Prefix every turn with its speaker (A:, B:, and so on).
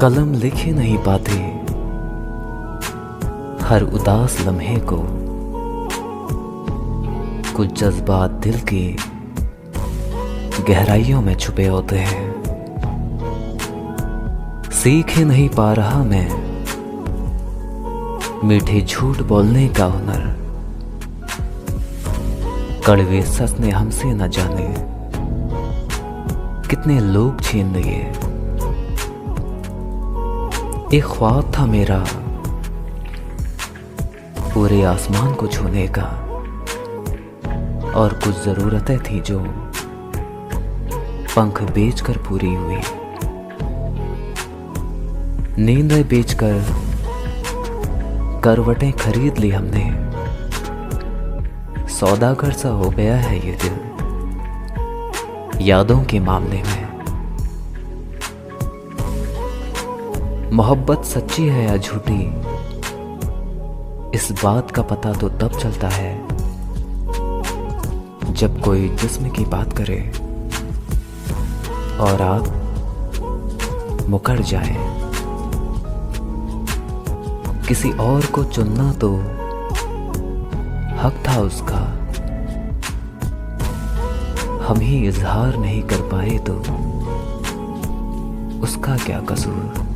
A: कलम लिखे नहीं पाते हर उदास लम्हे को, कुछ जज्बात दिल की गहराइयों में छुपे होते हैं। सीख ही नहीं पा रहा मैं मीठे झूठ बोलने का हुनर, कड़वे सच ने हमसे न जाने कितने लोग छीन लिए। एक ख्वाब था मेरा पूरे आसमान को छूने का, और कुछ जरूरतें थी जो पंख बेचकर पूरी हुई। नींदें बेचकर करवटें खरीद ली हमने, सौदागर सा हो गया है ये दिल यादों के मामले में। मोहब्बत सच्ची है या झूठी, इस बात का पता तो तब चलता है जब कोई जिस्म की बात करे और आप मुकर जाए। किसी और को चुनना तो हक था उसका, हम ही इजहार नहीं कर पाए तो उसका क्या कसूर।